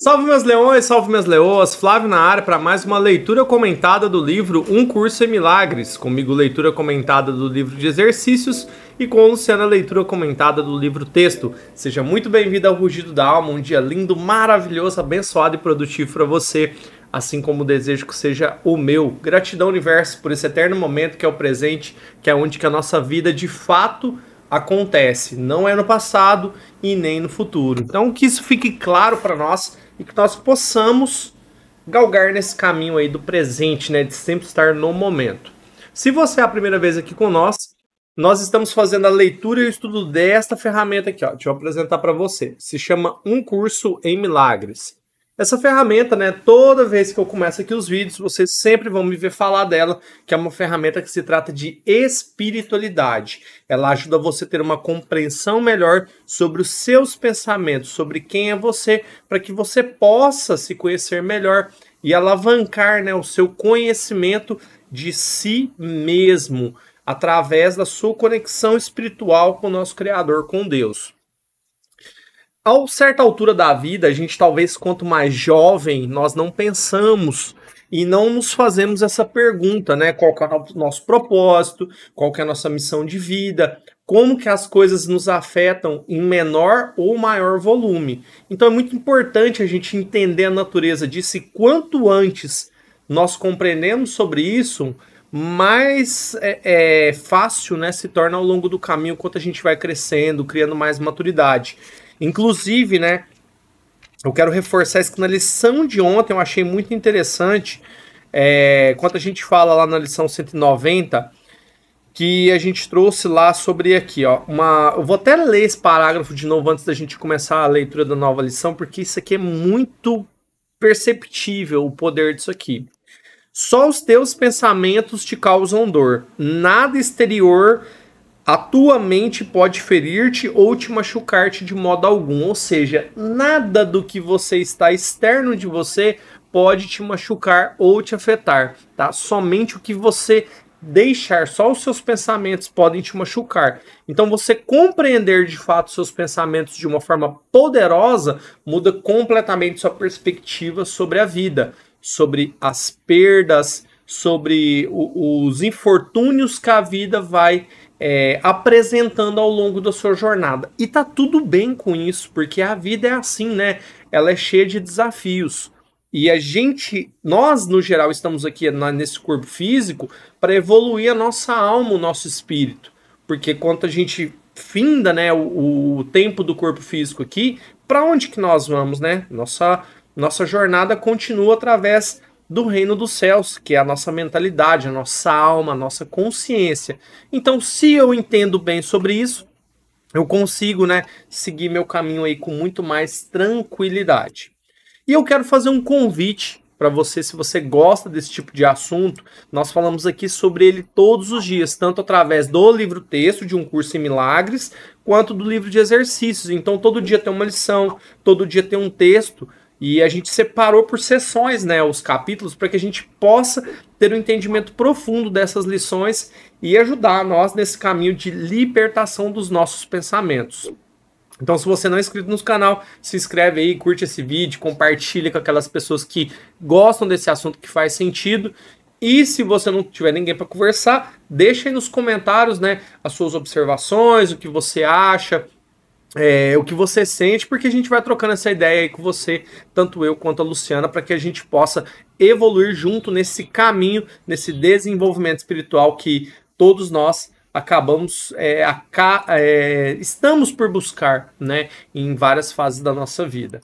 Salve meus leões, salve minhas leoas, Flávio na área para mais uma leitura comentada do livro Um Curso em Milagres. Comigo leitura comentada do livro de exercícios e com a Luciana leitura comentada do livro texto. Seja muito bem-vindo ao Rugido da Alma, um dia lindo, maravilhoso, abençoado e produtivo para você, assim como desejo que seja o meu. Gratidão universo por esse eterno momento que é o presente, que é onde que a nossa vida de fato acontece, não é no passado e nem no futuro. Então que isso fique claro para nós e que nós possamos galgar nesse caminho aí do presente, né, de sempre estar no momento. Se você é a primeira vez aqui com nós estamos fazendo a leitura e o estudo desta ferramenta aqui, ó. Deixa eu apresentar para você. Se chama Um Curso em Milagres. Essa ferramenta, né, toda vez que eu começo aqui os vídeos, vocês sempre vão me ver falar dela, que é uma ferramenta que se trata de espiritualidade. Ela ajuda você a ter uma compreensão melhor sobre os seus pensamentos, sobre quem é você, para que você possa se conhecer melhor e alavancar, né, o seu conhecimento de si mesmo, através da sua conexão espiritual com o nosso Criador, com Deus. A certa altura da vida, a gente talvez quanto mais jovem, nós não pensamos e não nos fazemos essa pergunta, né? Qual que é o nosso propósito, qual que é a nossa missão de vida, como que as coisas nos afetam em menor ou maior volume. Então é muito importante a gente entender a natureza disso e quanto antes nós compreendemos sobre isso, mais fácil, né, se torna ao longo do caminho, quanto a gente vai crescendo, criando mais maturidade. Inclusive, né, eu quero reforçar isso que na lição de ontem eu achei muito interessante, quando a gente fala lá na lição 190, que a gente trouxe lá sobre aqui, ó, eu vou até ler esse parágrafo de novo antes da gente começar a leitura da nova lição, porque isso aqui é muito perceptível, o poder disso aqui. Só os teus pensamentos te causam dor, nada exterior a tua mente pode ferir-te ou te machucar-te de modo algum. Ou seja, nada do que você está externo de você pode te machucar ou te afetar, tá? Somente o que você deixar, só os seus pensamentos podem te machucar. Então você compreender de fato seus pensamentos de uma forma poderosa muda completamente sua perspectiva sobre a vida, sobre as perdas, sobre os infortúnios que a vida vai apresentando ao longo da sua jornada. E tá tudo bem com isso, porque a vida é assim, né? Ela é cheia de desafios. E nós no geral estamos aqui nesse corpo físico para evoluir a nossa alma, o nosso espírito. Porque quando a gente finda, né, o tempo do corpo físico aqui, para onde que nós vamos, né? Nossa jornada continua através do reino dos céus, que é a nossa mentalidade, a nossa alma, a nossa consciência. Então, se eu entendo bem sobre isso, eu consigo, né, seguir meu caminho aí com muito mais tranquilidade. E eu quero fazer um convite para você, se você gosta desse tipo de assunto. Nós falamos aqui sobre ele todos os dias, tanto através do livro texto de Um Curso em Milagres, quanto do livro de exercícios. Então, todo dia tem uma lição, todo dia tem um texto. E a gente separou por sessões, né, os capítulos, para que a gente possa ter um entendimento profundo dessas lições e ajudar nós nesse caminho de libertação dos nossos pensamentos. Então, se você não é inscrito no canal, se inscreve aí, curte esse vídeo, compartilha com aquelas pessoas que gostam desse assunto, que faz sentido. E se você não tiver ninguém para conversar, deixa aí nos comentários, né, as suas observações, o que você acha, o que você sente, porque a gente vai trocando essa ideia aí com você, tanto eu quanto a Luciana, para que a gente possa evoluir junto nesse caminho, nesse desenvolvimento espiritual que todos nós acabamos, estamos por buscar, né, em várias fases da nossa vida.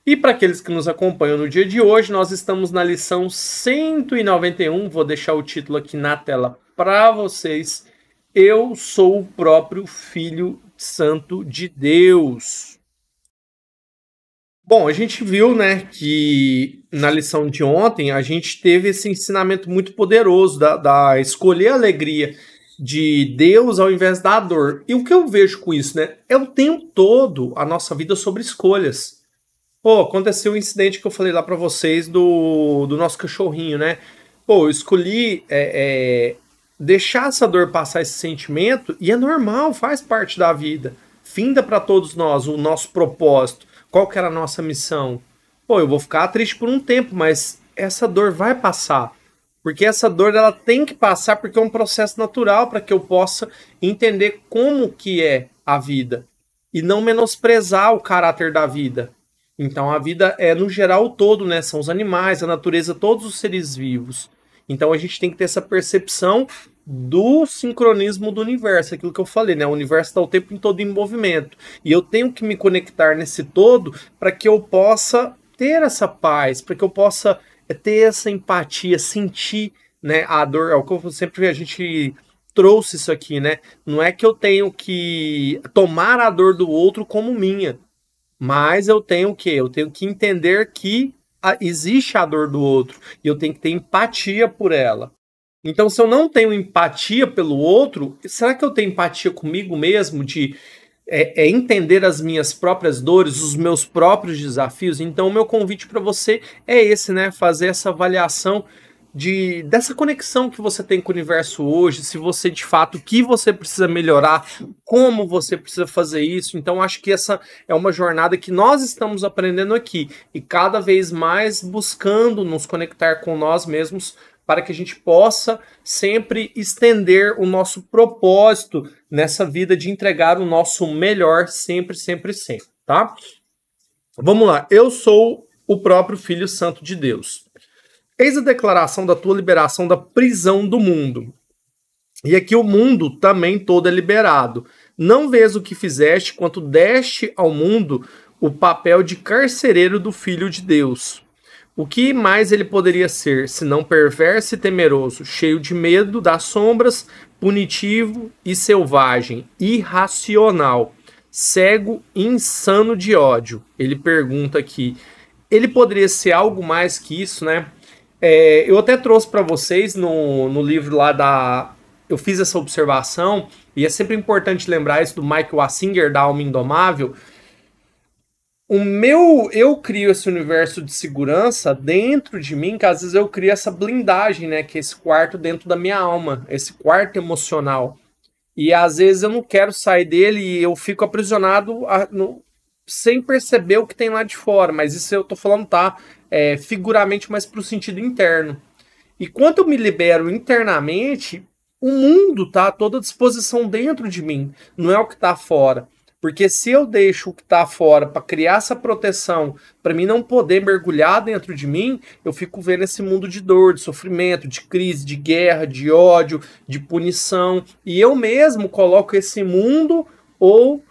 E para aqueles que nos acompanham no dia de hoje, nós estamos na lição 191, vou deixar o título aqui na tela para vocês. Eu sou o próprio Filho Santo de Deus. Bom, a gente viu, né, que na lição de ontem a gente teve esse ensinamento muito poderoso da escolher a alegria de Deus ao invés da dor. E o que eu vejo com isso, né, é o tempo todo a nossa vida sobre escolhas. Pô, aconteceu um incidente que eu falei lá para vocês do nosso cachorrinho, né? Pô, eu escolhi deixar essa dor passar, esse sentimento, e é normal, faz parte da vida. Finda para todos nós o nosso propósito. Qual que era a nossa missão? Pô, eu vou ficar triste por um tempo, mas essa dor vai passar. Porque essa dor ela tem que passar porque é um processo natural para que eu possa entender como que é a vida e não menosprezar o caráter da vida. Então a vida é no geral todo, né? São os animais, a natureza, todos os seres vivos. Então a gente tem que ter essa percepção do sincronismo do universo, aquilo que eu falei, né? O universo está o tempo todo em movimento. E eu tenho que me conectar nesse todo para que eu possa ter essa paz, para que eu possa ter essa empatia, sentir, né, a dor. É o que eu sempre a gente trouxe isso aqui, né? Não é que eu tenho que tomar a dor do outro como minha, mas eu tenho o quê? Eu tenho que entender que existe a dor do outro e eu tenho que ter empatia por ela. Então, se eu não tenho empatia pelo outro, será que eu tenho empatia comigo mesmo de entender as minhas próprias dores, os meus próprios desafios? Então, o meu convite para você é esse, né? Fazer essa avaliação dessa conexão que você tem com o universo hoje, se você de fato, o que você precisa melhorar, como você precisa fazer isso. Então, acho que essa é uma jornada que nós estamos aprendendo aqui e cada vez mais buscando nos conectar com nós mesmos para que a gente possa sempre estender o nosso propósito nessa vida de entregar o nosso melhor sempre, sempre, sempre, tá? Vamos lá. Eu sou o próprio Filho Santo de Deus. Eis a declaração da tua liberação da prisão do mundo. E aqui o mundo também todo é liberado. Não vês o que fizeste quanto deste ao mundo o papel de carcereiro do Filho de Deus. O que mais ele poderia ser, senão perverso e temeroso, cheio de medo das sombras, punitivo e selvagem, irracional, cego e insano de ódio? Ele pergunta aqui. Ele poderia ser algo mais que isso, né? Eu até trouxe para vocês no livro lá da... Eu fiz essa observação, e é sempre importante lembrar isso do Michael Assinger, da Alma Indomável. Eu crio esse universo de segurança dentro de mim, que às vezes eu crio essa blindagem, né? Que é esse quarto dentro da minha alma, esse quarto emocional. E às vezes eu não quero sair dele e eu fico aprisionado sem perceber o que tem lá de fora. Mas isso eu tô falando, tá? Figuramente, mas pro sentido interno. E quando eu me libero internamente, o mundo tá à toda disposição dentro de mim, não é o que tá fora. Porque se eu deixo o que está fora para criar essa proteção, para mim não poder mergulhar dentro de mim, eu fico vendo esse mundo de dor, de sofrimento, de crise, de guerra, de ódio, de punição. E eu mesmo coloco esse mundo ou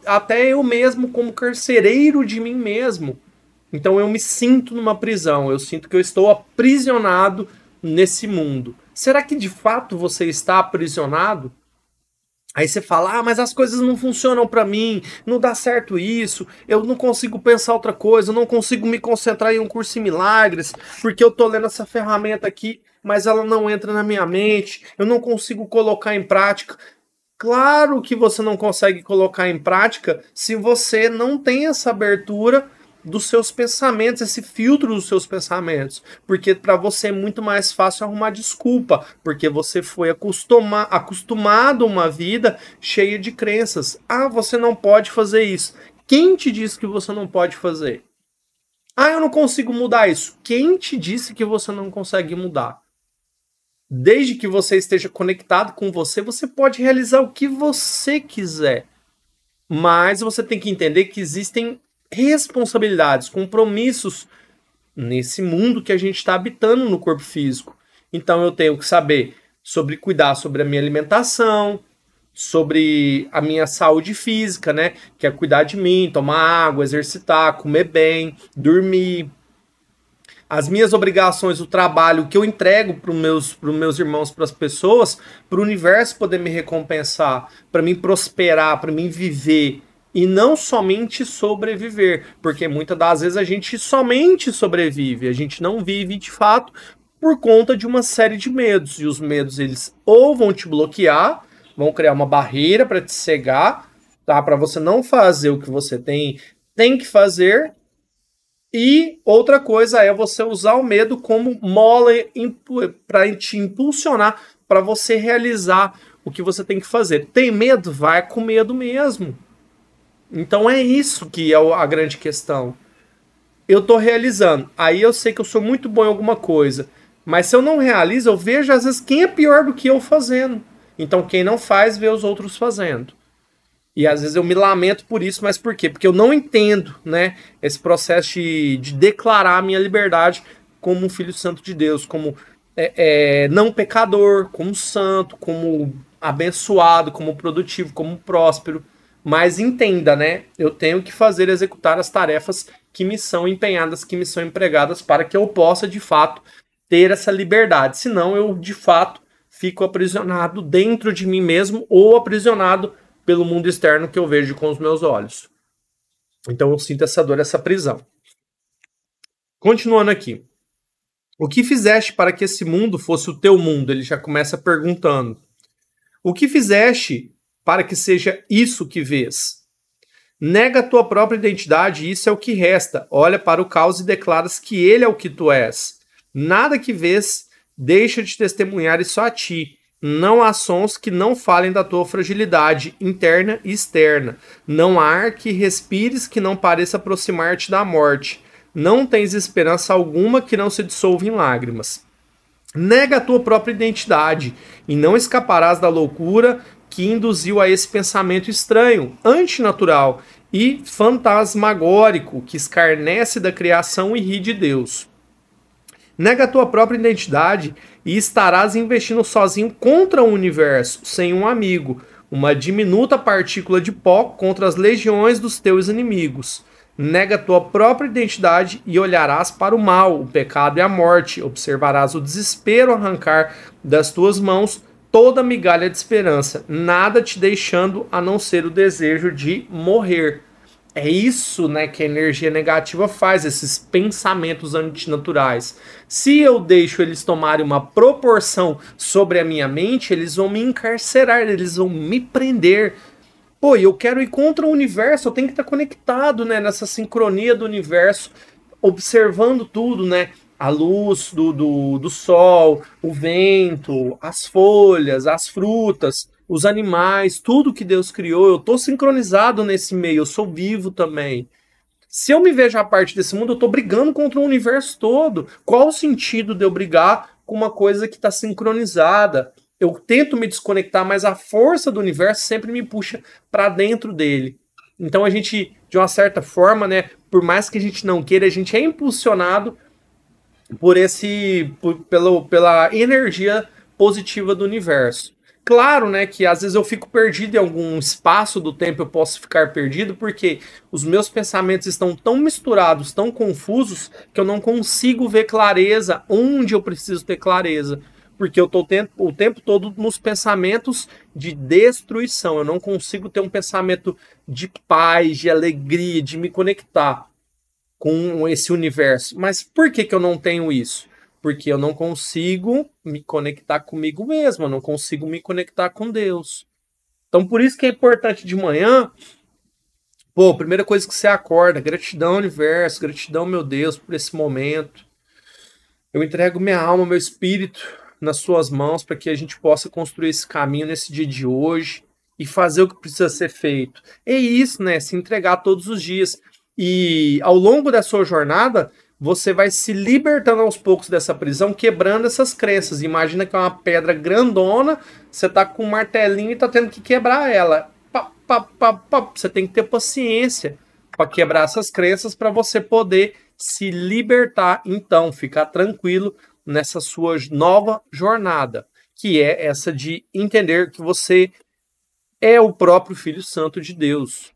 até eu mesmo como carcereiro de mim mesmo. Então eu me sinto numa prisão, eu sinto que eu estou aprisionado nesse mundo. Será que de fato você está aprisionado? Aí você fala, mas as coisas não funcionam pra mim, não dá certo isso, eu não consigo pensar outra coisa, eu não consigo me concentrar em um curso em milagres, porque eu tô lendo essa ferramenta aqui, mas ela não entra na minha mente, eu não consigo colocar em prática. Claro que você não consegue colocar em prática se você não tem essa abertura dos seus pensamentos, esse filtro dos seus pensamentos, porque para você é muito mais fácil arrumar desculpa, porque você foi acostumado a uma vida cheia de crenças. Ah, você não pode fazer isso. Quem te disse que você não pode fazer? Ah, eu não consigo mudar isso. Quem te disse que você não consegue mudar? Desde que você esteja conectado com você, você pode realizar o que você quiser. Mas você tem que entender que existem responsabilidades, compromissos nesse mundo que a gente está habitando no corpo físico. Então eu tenho que saber cuidar sobre a minha alimentação, sobre a minha saúde física, né? Que é cuidar de mim, tomar água, exercitar, comer bem, dormir. As minhas obrigações, o trabalho que eu entrego para os meus irmãos, para as pessoas, para o universo poder me recompensar, para mim prosperar, para mim viver. E não somente sobreviver, porque muitas das vezes a gente somente sobrevive, a gente não vive de fato por conta de uma série de medos. E os medos, eles ou vão te bloquear, vão criar uma barreira para te cegar, tá? Para você não fazer o que você tem que fazer. E outra coisa é você usar o medo como mola para te impulsionar para você realizar o que você tem que fazer. Tem medo? Vai com medo mesmo. Então é isso que é a grande questão. Eu tô realizando. Aí eu sei que eu sou muito bom em alguma coisa. Mas se eu não realizo, eu vejo às vezes quem é pior do que eu fazendo. Então quem não faz, vê os outros fazendo. E às vezes eu me lamento por isso, mas por quê? Porque eu não entendo, né, esse processo de declarar a minha liberdade como um filho santo de Deus, como não pecador, como santo, como abençoado, como produtivo, como próspero. Mas entenda, né? Eu tenho que fazer executar as tarefas que me são empenhadas, que me são empregadas, para que eu possa, de fato, ter essa liberdade. Senão, eu, de fato, fico aprisionado dentro de mim mesmo ou aprisionado pelo mundo externo que eu vejo com os meus olhos. Então, eu sinto essa dor, essa prisão. Continuando aqui. O que fizeste para que esse mundo fosse o teu mundo? Ele já começa perguntando. O que fizeste para que seja isso que vês? Nega a tua própria identidade e isso é o que resta. Olha para o caos e declaras que ele é o que tu és. Nada que vês deixa de testemunhar isso a ti. Não há sons que não falem da tua fragilidade interna e externa. Não há ar que respires que não pareça aproximar-te da morte. Não tens esperança alguma que não se dissolva em lágrimas. Nega a tua própria identidade e não escaparás da loucura que induziu a esse pensamento estranho, antinatural e fantasmagórico que escarnece da criação e ri de Deus. Nega a tua própria identidade e estarás investindo sozinho contra o universo, sem um amigo, uma diminuta partícula de pó contra as legiões dos teus inimigos. Nega a tua própria identidade e olharás para o mal, o pecado e a morte. Observarás o desespero arrancar das tuas mãos toda migalha de esperança, nada te deixando a não ser o desejo de morrer. É isso, né, que a energia negativa faz, esses pensamentos antinaturais. Se eu deixo eles tomarem uma proporção sobre a minha mente, eles vão me encarcerar, eles vão me prender. Pô, eu quero ir contra o universo, eu tenho que estar conectado, né, nessa sincronia do universo, observando tudo, né? A luz do sol, o vento, as folhas, as frutas, os animais, tudo que Deus criou, eu estou sincronizado nesse meio, eu sou vivo também. Se eu me vejo a parte desse mundo, eu estou brigando contra o universo todo. Qual o sentido de eu brigar com uma coisa que está sincronizada? Eu tento me desconectar, mas a força do universo sempre me puxa para dentro dele. Então a gente, de uma certa forma, né, por mais que a gente não queira, a gente é impulsionado pela energia positiva do universo. Claro, né, que às vezes eu fico perdido em algum espaço do tempo, eu posso ficar perdido porque os meus pensamentos estão tão misturados, tão confusos, que eu não consigo ver clareza onde eu preciso ter clareza. Porque eu estou o tempo todo nos pensamentos de destruição. Eu não consigo ter um pensamento de paz, de alegria, de me conectar com esse universo. Mas por que eu não tenho isso? Porque eu não consigo me conectar comigo mesmo, eu não consigo me conectar com Deus. Então por isso que é importante de manhã, pô, primeira coisa que você acorda, gratidão universo, gratidão meu Deus por esse momento. Eu entrego minha alma, meu espírito nas suas mãos para que a gente possa construir esse caminho nesse dia de hoje e fazer o que precisa ser feito. É isso, né? Se entregar todos os dias. E ao longo da sua jornada, você vai se libertando aos poucos dessa prisão, quebrando essas crenças. Imagina que é uma pedra grandona, você tá com um martelinho e tá tendo que quebrar ela. Você tem que ter paciência para quebrar essas crenças para você poder se libertar. Então, ficar tranquilo nessa sua nova jornada, que é essa de entender que você é o próprio Filho Santo de Deus.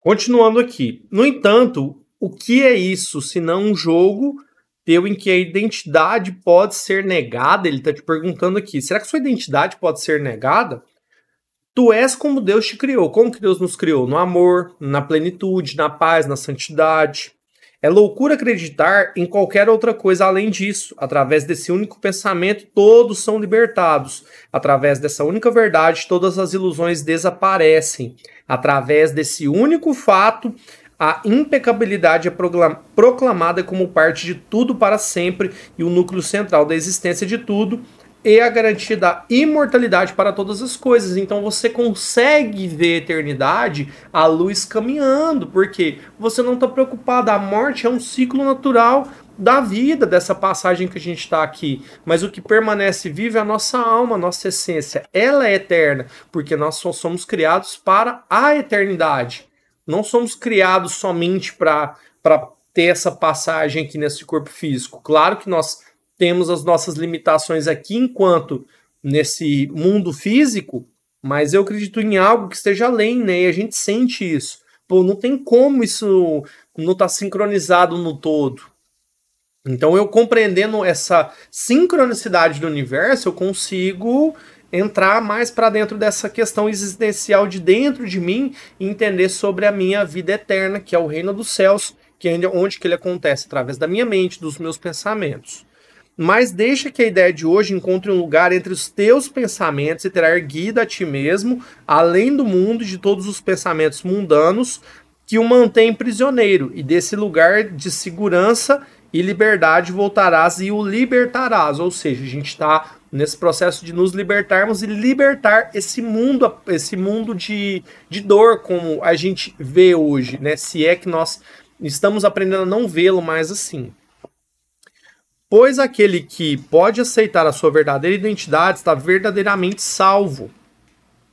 Continuando aqui. No entanto, o que é isso, se não um jogo teu em que a identidade pode ser negada? Ele está te perguntando aqui, será que sua identidade pode ser negada? Tu és como Deus te criou. Como que Deus nos criou? No amor, na plenitude, na paz, na santidade. É loucura acreditar em qualquer outra coisa além disso. Através desse único pensamento, todos são libertados. Através dessa única verdade, todas as ilusões desaparecem. Através desse único fato, a impecabilidade é proclamada como parte de tudo para sempre e o núcleo central da existência de tudo, e a garantia da imortalidade para todas as coisas. Então você consegue ver a eternidade, a luz caminhando, porque você não está preocupado. A morte é um ciclo natural da vida, dessa passagem que a gente está aqui. Mas o que permanece vivo é a nossa alma, a nossa essência. Ela é eterna, porque nós só somos criados para a eternidade. Não somos criados somente para ter essa passagem aqui nesse corpo físico. Claro que nós temos as nossas limitações aqui enquanto nesse mundo físico, mas eu acredito em algo que esteja além, né? E a gente sente isso. Pô, não tem como isso não estar sincronizado no todo. Então, eu compreendendo essa sincronicidade do universo, eu consigo entrar mais para dentro dessa questão existencial de dentro de mim e entender sobre a minha vida eterna, que é o reino dos céus, que é onde que ele acontece, através da minha mente, dos meus pensamentos. Mas deixa que a ideia de hoje encontre um lugar entre os teus pensamentos e terá erguido a ti mesmo, além do mundo e de todos os pensamentos mundanos, que o mantém prisioneiro, e desse lugar de segurança e liberdade voltarás e o libertarás. Ou seja, a gente está nesse processo de nos libertarmos e libertar esse mundo de dor, como a gente vê hoje, né? Se é que nós estamos aprendendo a não vê-lo mais assim. Pois aquele que pode aceitar a sua verdadeira identidade está verdadeiramente salvo.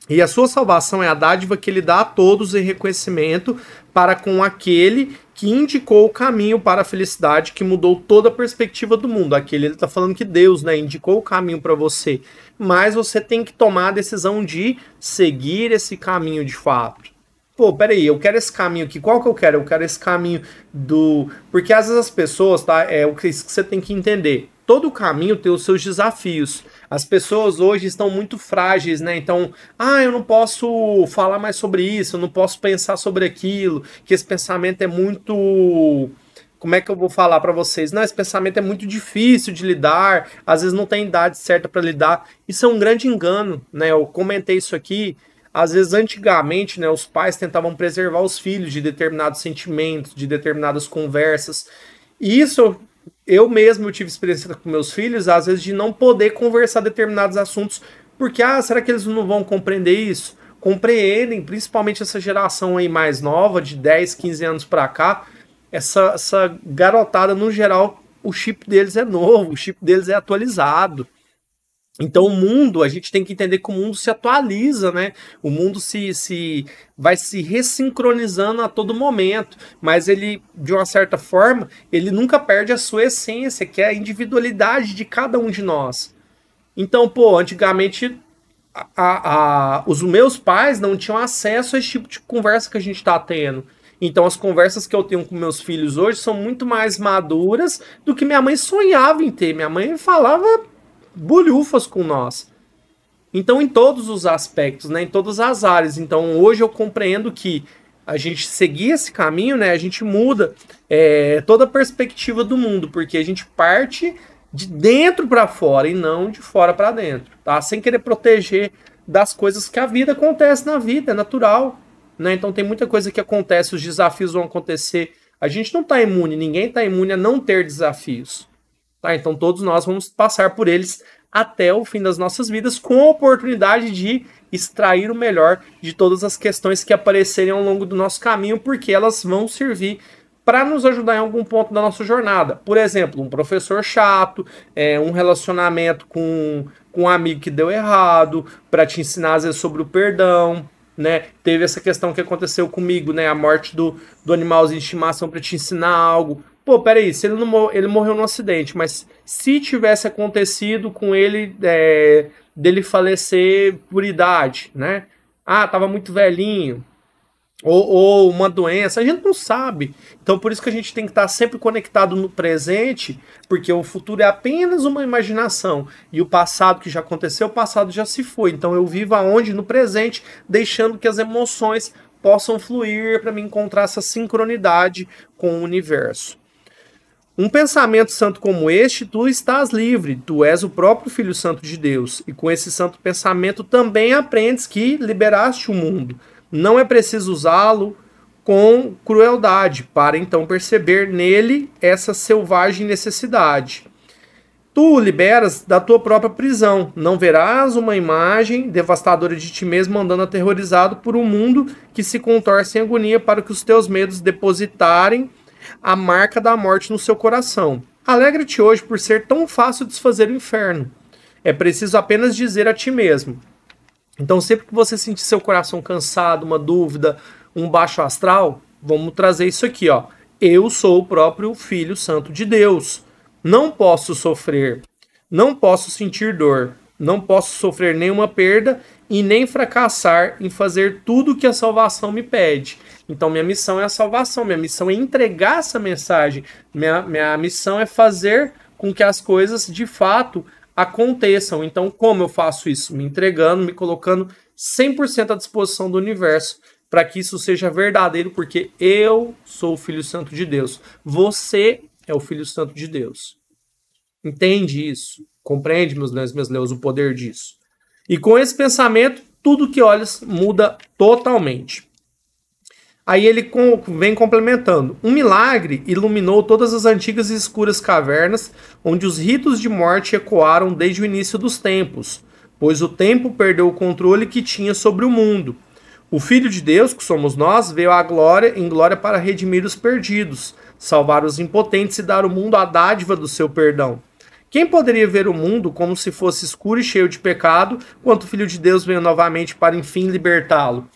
E a sua salvação é a dádiva que ele dá a todos em reconhecimento para com aquele que indicou o caminho para a felicidade, que mudou toda a perspectiva do mundo. Aquele, ele está falando que Deus, né, indicou o caminho para você. Mas você tem que tomar a decisão de seguir esse caminho de fato. Pô, peraí, eu quero esse caminho aqui. Qual que eu quero? Eu quero esse caminho do... Porque às vezes as pessoas, tá? É o que você tem que entender. Todo caminho tem os seus desafios. As pessoas hoje estão muito frágeis, né? Então, eu não posso falar mais sobre isso, eu não posso pensar sobre aquilo, que esse pensamento é muito... Como é que eu vou falar para vocês? Não, esse pensamento é muito difícil de lidar, às vezes não tem idade certa para lidar. Isso é um grande engano, né? Eu comentei isso aqui. Às vezes, antigamente, né, os pais tentavam preservar os filhos de determinados sentimentos, de determinadas conversas. E isso, eu mesmo tive experiência com meus filhos, às vezes, de não poder conversar determinados assuntos, porque, será que eles não vão compreender isso? Compreendem, principalmente essa geração aí mais nova, de 10, 15 anos para cá, essa garotada, no geral, o chip deles é novo, o chip deles é atualizado. Então o mundo, a gente tem que entender que o mundo se atualiza, né? O mundo vai se ressincronizando a todo momento, mas ele, de uma certa forma, ele nunca perde a sua essência, que é a individualidade de cada um de nós. Então, antigamente os meus pais não tinham acesso a esse tipo de conversa que a gente está tendo. Então as conversas que eu tenho com meus filhos hoje são muito mais maduras do que minha mãe sonhava em ter. Minha mãe falava bolhufas com nós. Então, em todos os aspectos, né, em todas as áreas. Então, hoje eu compreendo que a gente seguir esse caminho, né, a gente muda toda a perspectiva do mundo, porque a gente parte de dentro para fora e não de fora para dentro, tá? Sem querer proteger das coisas que a vida acontece na vida, é natural, né? Então, tem muita coisa que acontece, os desafios vão acontecer. A gente não está imune, ninguém está imune a não ter desafios. Tá, então todos nós vamos passar por eles até o fim das nossas vidas, com a oportunidade de extrair o melhor de todas as questões que aparecerem ao longo do nosso caminho, porque elas vão servir para nos ajudar em algum ponto da nossa jornada. Por exemplo, um professor chato, um relacionamento com um amigo que deu errado, para te ensinar às vezes sobre o perdão, né? Teve essa questão que aconteceu comigo, né? A morte do animalzinho de estimação, para te ensinar algo. Peraí, se ele morreu num acidente, mas se tivesse acontecido com ele, dele falecer por idade, né? Tava muito velhinho, ou uma doença, a gente não sabe. Então por isso que a gente tem que estar sempre conectado no presente, porque o futuro é apenas uma imaginação, e o passado que já aconteceu, o passado já se foi. Então eu vivo aonde? No presente, deixando que as emoções possam fluir para me encontrar essa sincronidade com o universo. Um pensamento santo como este, tu estás livre, tu és o próprio Filho Santo de Deus, e com esse santo pensamento também aprendes que liberaste o mundo. Não é preciso usá-lo com crueldade, para então perceber nele essa selvagem necessidade. Tu o liberas da tua própria prisão. Não verás uma imagem devastadora de ti mesmo andando aterrorizado por um mundo que se contorce em agonia para que os teus medos depositarem a marca da morte no seu coração. Alegra-te hoje por ser tão fácil desfazer o inferno. É preciso apenas dizer a ti mesmo. Então, sempre que você sentir seu coração cansado, uma dúvida, um baixo astral, vamos trazer isso aqui, ó. Eu sou o próprio Filho Santo de Deus. Não posso sofrer, não posso sentir dor, não posso sofrer nenhuma perda e nem fracassar em fazer tudo o que a salvação me pede. Então, minha missão é a salvação, minha missão é entregar essa mensagem, minha missão é fazer com que as coisas de fato aconteçam. Então, como eu faço isso? Me entregando, me colocando 100% à disposição do universo, para que isso seja verdadeiro, porque eu sou o Filho Santo de Deus. Você é o Filho Santo de Deus. Entende isso? Compreende, meus leões, o poder disso? E com esse pensamento, tudo que olhas muda totalmente. Aí ele vem complementando. Um milagre iluminou todas as antigas e escuras cavernas, onde os ritos de morte ecoaram desde o início dos tempos, pois o tempo perdeu o controle que tinha sobre o mundo. O Filho de Deus, que somos nós, veio em glória para redimir os perdidos, salvar os impotentes e dar ao mundo a dádiva do seu perdão. Quem poderia ver o mundo como se fosse escuro e cheio de pecado, quando o Filho de Deus veio novamente para enfim libertá-lo?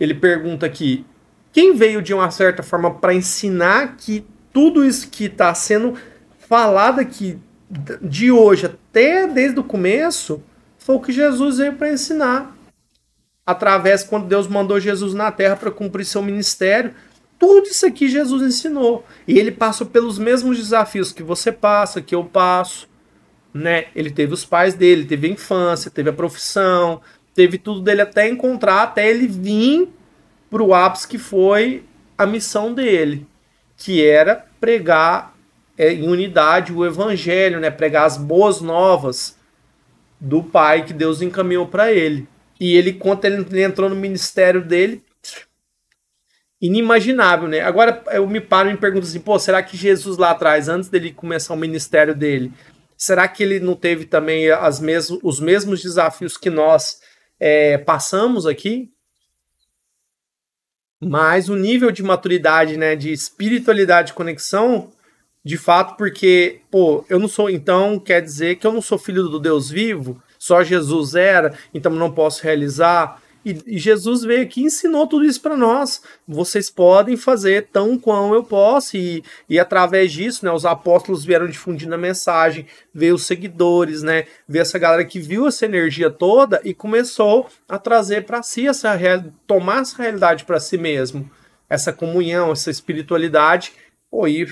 Ele pergunta aqui, quem veio de uma certa forma para ensinar que tudo isso que está sendo falado aqui de hoje até desde o começo foi o que Jesus veio para ensinar? Através, quando Deus mandou Jesus na terra para cumprir seu ministério, tudo isso aqui Jesus ensinou. E ele passou pelos mesmos desafios que você passa, que eu passo, né? Ele teve os pais dele, teve a infância, teve a profissão, teve tudo dele até encontrar, até ele vir para o ápice que foi a missão dele, que era pregar em unidade o evangelho, né? Pregar as boas novas do Pai que Deus encaminhou para ele. E ele, quando ele entrou no ministério dele, inimaginável, né? Agora eu me paro e me pergunto assim, pô, será que Jesus lá atrás, antes dele começar o ministério dele, será que ele não teve também os mesmos desafios que nós passamos aqui? Mas o nível de maturidade, né, de espiritualidade e conexão, de fato, porque, pô, eu não sou, então quer dizer que eu não sou filho do Deus vivo? Só Jesus era, então não posso realizar. E Jesus veio aqui e ensinou tudo isso para nós. Vocês podem fazer tão quão eu posso. E através disso, né, os apóstolos vieram difundindo a mensagem, veio os seguidores, né, veio essa galera que viu essa energia toda e começou a trazer para si tomar essa realidade para si mesmo. Essa comunhão, essa espiritualidade, e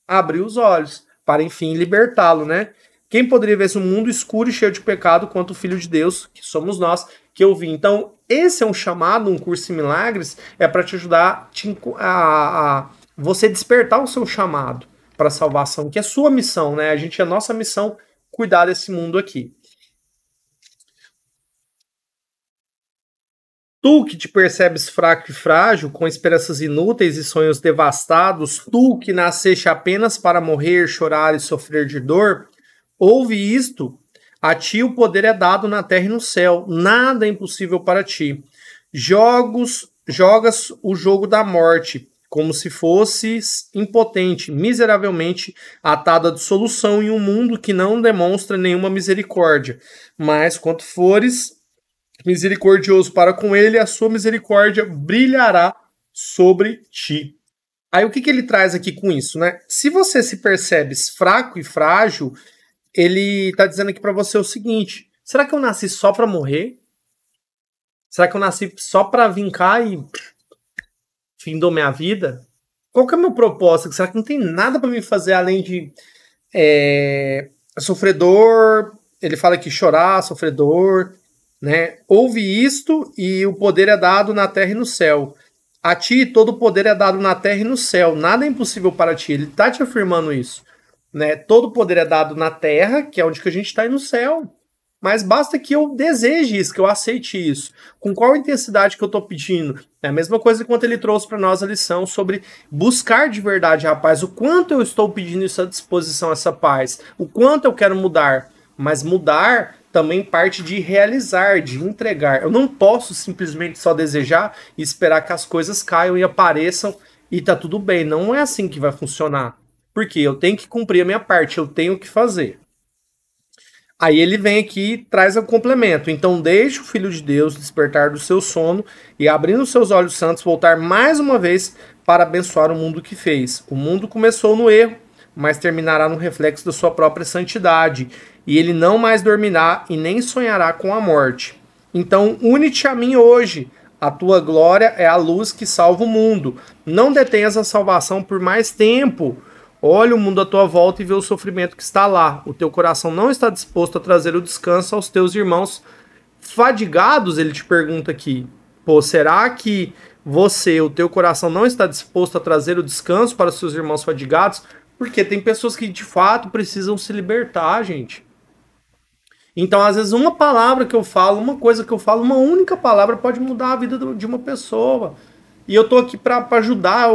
abriu os olhos para, enfim, libertá-lo, né? Quem poderia ver esse mundo escuro e cheio de pecado quanto o Filho de Deus, que somos nós, que eu vi. Então, esse é um chamado, um curso em milagres, é para te ajudar a você despertar o seu chamado para a salvação, que é sua missão, né? A nossa missão, cuidar desse mundo aqui. Tu que te percebes fraco e frágil, com esperanças inúteis e sonhos devastados, tu que nasceste apenas para morrer, chorar e sofrer de dor, ouve isto, a ti o poder é dado na terra e no céu, nada é impossível para ti. Jogas o jogo da morte, como se fosses impotente, miseravelmente atado à dissolução em um mundo que não demonstra nenhuma misericórdia. Mas quando fores misericordioso para com ele, a sua misericórdia brilhará sobre ti. Aí o que ele traz aqui com isso, né? Se você se percebe fraco e frágil, ele está dizendo aqui para você o seguinte: será que eu nasci só para morrer? Será que eu nasci só para vir cá e findou minha vida? Qual que é o meu propósito? Será que não tem nada para me fazer além de sofredor? Ele fala que chorar, sofredor, né? Ouve isto e o poder é dado na terra e no céu. A ti todo o poder é dado na terra e no céu. Nada é impossível para ti. Ele está te afirmando isso. Né? Todo o poder é dado na terra, que é onde que a gente está, e no céu. mas basta que eu deseje isso, que eu aceite isso. Com qual intensidade que eu estou pedindo? É a mesma coisa quando ele trouxe para nós a lição sobre buscar de verdade a paz. O quanto eu estou pedindo essa disposição, essa paz. O quanto eu quero mudar. Mas mudar também parte de realizar, de entregar. Eu não posso simplesmente só desejar e esperar que as coisas caiam e apareçam e tá tudo bem. Não é assim que vai funcionar. Porque eu tenho que cumprir a minha parte, eu tenho que fazer. Aí ele vem aqui e traz o complemento. Então deixe o Filho de Deus despertar do seu sono e, abrindo seus olhos santos, voltar mais uma vez para abençoar o mundo que fez. O mundo começou no erro, mas terminará no reflexo da sua própria santidade. E ele não mais dormirá e nem sonhará com a morte. Então une-te a mim hoje. A tua glória é a luz que salva o mundo. Não detenhas a salvação por mais tempo. Olha o mundo à tua volta e vê o sofrimento que está lá. O teu coração não está disposto a trazer o descanso aos teus irmãos fadigados, ele te pergunta aqui. Pô, será que o teu coração não está disposto a trazer o descanso para os seus irmãos fadigados? Porque tem pessoas que de fato precisam se libertar, gente. Então, às vezes, uma palavra que eu falo, uma coisa que eu falo, uma única palavra pode mudar a vida de uma pessoa. E eu tô aqui para ajudar,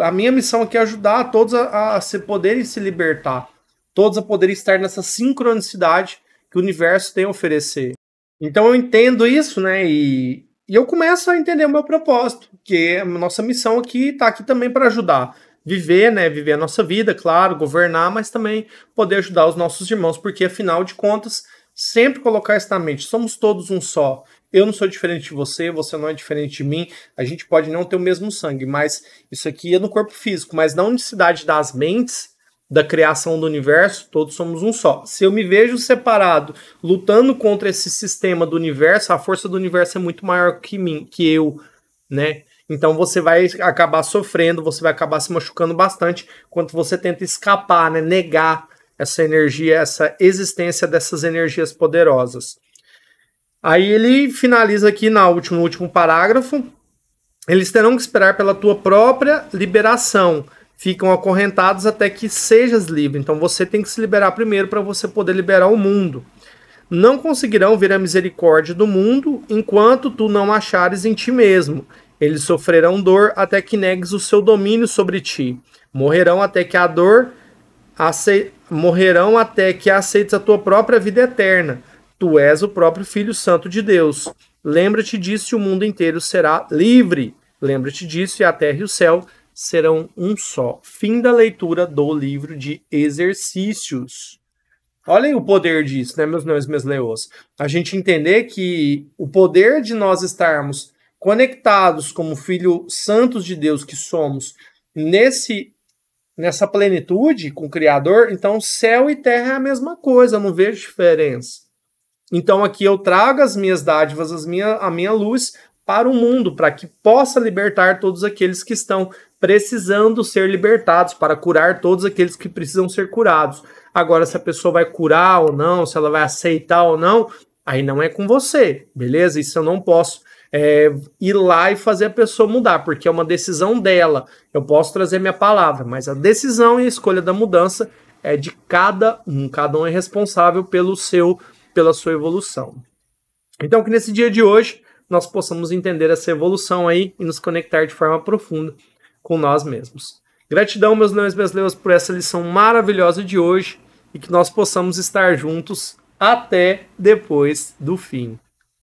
a minha missão aqui é ajudar todos a poderem se libertar, todos a poderem estar nessa sincronicidade que o universo tem a oferecer. Então eu entendo isso, né, e eu começo a entender o meu propósito, que a nossa missão aqui está aqui também para ajudar, viver, né, viver a nossa vida, claro, governar, mas também poder ajudar os nossos irmãos, porque afinal de contas, sempre colocar isso na mente, somos todos um só. Eu não sou diferente de você, você não é diferente de mim, a gente pode não ter o mesmo sangue, mas isso aqui é no corpo físico, mas na unicidade das mentes, da criação do universo, todos somos um só. Se eu me vejo separado, lutando contra esse sistema do universo, a força do universo é muito maior que mim, que eu, né? Então você vai acabar sofrendo, você vai acabar se machucando bastante quando você tenta escapar, né? Negar essa energia, essa existência dessas energias poderosas. Aí ele finaliza aqui no último parágrafo. Eles terão que esperar pela tua própria liberação. Ficam acorrentados até que sejas livre. Então você tem que se liberar primeiro para você poder liberar o mundo. Não conseguirão ver a misericórdia do mundo enquanto tu não achares em ti mesmo. Eles sofrerão dor até que negues o seu domínio sobre ti. Morrerão até que aceites a tua própria vida eterna. Tu és o próprio Filho Santo de Deus. Lembra-te disso e o mundo inteiro será livre. Lembra-te disso e a terra e o céu serão um só. Fim da leitura do livro de Exercícios. Olhem o poder disso, né, meus leões e minhas leoas? A gente entender que o poder de nós estarmos conectados como filhos santos de Deus que somos nessa plenitude com o Criador, então céu e terra é a mesma coisa, eu não vejo diferença. Então aqui eu trago as minhas dádivas, a minha luz para o mundo, para que possa libertar todos aqueles que estão precisando ser libertados, para curar todos aqueles que precisam ser curados. Agora, se a pessoa vai curar ou não, se ela vai aceitar ou não, aí não é com você, beleza? Isso eu não posso ir lá e fazer a pessoa mudar, porque é uma decisão dela. Eu posso trazer minha palavra, mas a decisão e a escolha da mudança é de cada um. Cada um é responsável pela sua evolução. Então, que nesse dia de hoje nós possamos entender essa evolução aí e nos conectar de forma profunda com nós mesmos. Gratidão, meus leões e minhas leoas, por essa lição maravilhosa de hoje e que nós possamos estar juntos até depois do fim.